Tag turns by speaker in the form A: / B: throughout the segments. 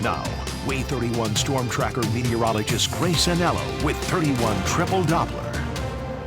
A: Now, Way 31 Storm Tracker meteorologist Grace Anello with 31 Triple Doppler.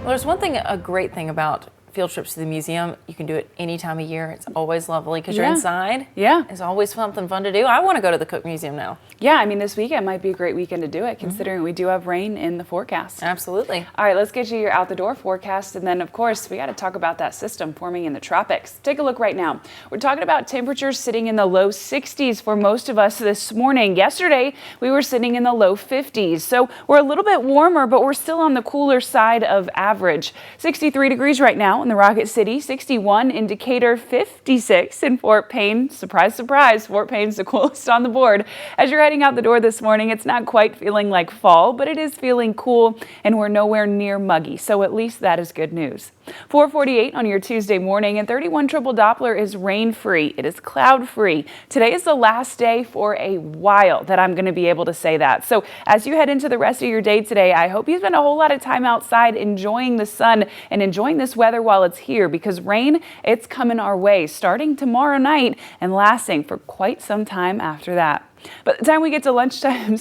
B: Well, there's a great thing about field trips to the museum. You can do it any time of year. It's always lovely because you're inside.
C: Yeah.
B: It's always something fun to do. I want to go to the Cook Museum now.
C: Yeah, I mean, this weekend might be a great weekend to do it, considering we do have rain in the forecast.
B: Absolutely.
C: All right, let's get you your out the door forecast. And then, of course, we got to talk about that system forming in the tropics. Take a look right now. We're talking about temperatures sitting in the low 60s for most of us this morning. Yesterday, we were sitting in the low 50s. So we're a little bit warmer, but we're still on the cooler side of average. 63 degrees right now in the Rocket City, 61 in Decatur, 56 in Fort Payne. Surprise, surprise, Fort Payne's the coolest on the board. As you're heading out the door this morning, it's not quite feeling like fall, but it is feeling cool, and we're nowhere near muggy, so at least that is good news. 4:48 on your Tuesday morning, and 31 Triple Doppler is rain-free. It is cloud-free. Today is the last day for a while that I'm going to be able to say that. So as you head into the rest of your day today, I hope you spend a whole lot of time outside enjoying the sun and enjoying this weather while it's here, because rain, it's coming our way starting tomorrow night and lasting for quite some time after that. By the time we get to lunchtime,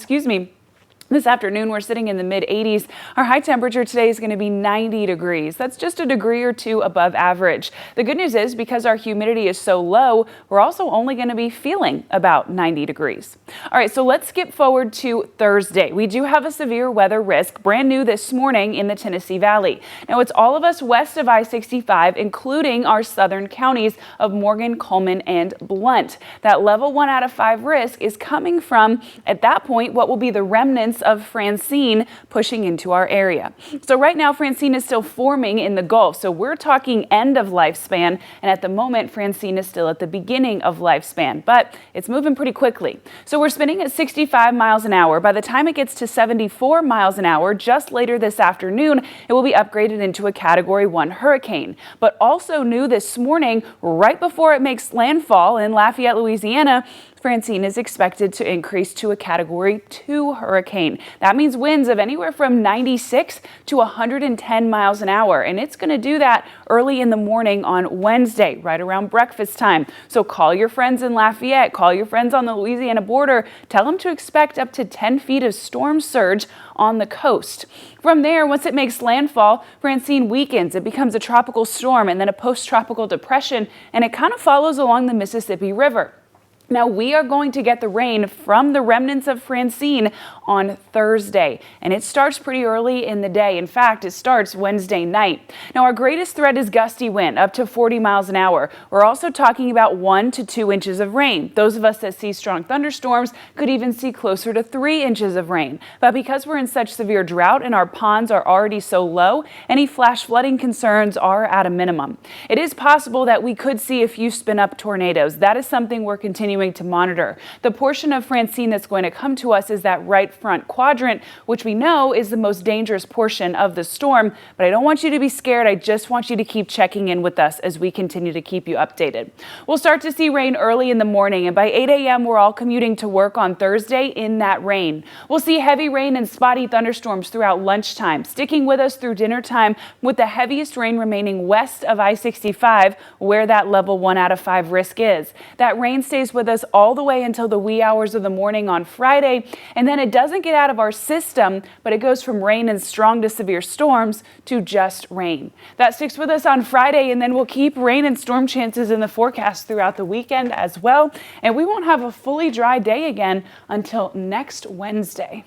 C: this afternoon, we're sitting in the mid-80s. Our high temperature today is going to be 90 degrees. That's just a degree or two above average. The good news is, because our humidity is so low, we're also only going to be feeling about 90 degrees. All right, so let's skip forward to Thursday. We do have a severe weather risk, brand new this morning in the Tennessee Valley. Now, it's all of us west of I-65, including our southern counties of Morgan, Coleman, and Blount. That level 1 out of 5 risk is coming from, at that point, what will be the remnants of Francine pushing into our area. So right now, Francine is still forming in the Gulf. So we're talking end of lifespan. And at the moment, Francine is still at the beginning of lifespan, but it's moving pretty quickly. So we're spinning at 65 miles an hour. By the time it gets to 74 miles an hour, just later this afternoon, it will be upgraded into a Category 1 hurricane. But also new this morning, right before it makes landfall in Lafayette, Louisiana, Francine is expected to increase to a Category 2 hurricane. That means winds of anywhere from 96 to 110 miles an hour, and it's going to do that early in the morning on Wednesday, right around breakfast time. So call your friends in Lafayette, call your friends on the Louisiana border, tell them to expect up to 10 feet of storm surge on the coast. From there, once it makes landfall, Francine weakens. It becomes a tropical storm and then a post-tropical depression, and it kind of follows along the Mississippi River. Now, we are going to get the rain from the remnants of Francine on Thursday, and it starts pretty early in the day. In fact, it starts Wednesday night. Now, our greatest threat is gusty wind, up to 40 miles an hour. We're also talking about 1 to 2 inches of rain. Those of us that see strong thunderstorms could even see closer to 3 inches of rain. But because we're in such severe drought and our ponds are already so low, any flash flooding concerns are at a minimum. It is possible that we could see a few spin-up tornadoes. That is something we're continuing to monitor. The portion of Francine that's going to come to us is that right front quadrant, which we know is the most dangerous portion of the storm. But I don't want you to be scared. I just want you to keep checking in with us as we continue to keep you updated. We'll start to see rain early in the morning, and by 8 a.m. we're all commuting to work on Thursday in that rain. We'll see heavy rain and spotty thunderstorms throughout lunchtime, sticking with us through dinner time, with the heaviest rain remaining west of I-65, where that level 1 out of 5 risk is. That rain stays with us all the way until the wee hours of the morning on Friday, and then it doesn't get out of our system, but it goes from rain and strong to severe storms to just rain. That sticks with us on Friday, and then we'll keep rain and storm chances in the forecast throughout the weekend as well, and we won't have a fully dry day again until next Wednesday.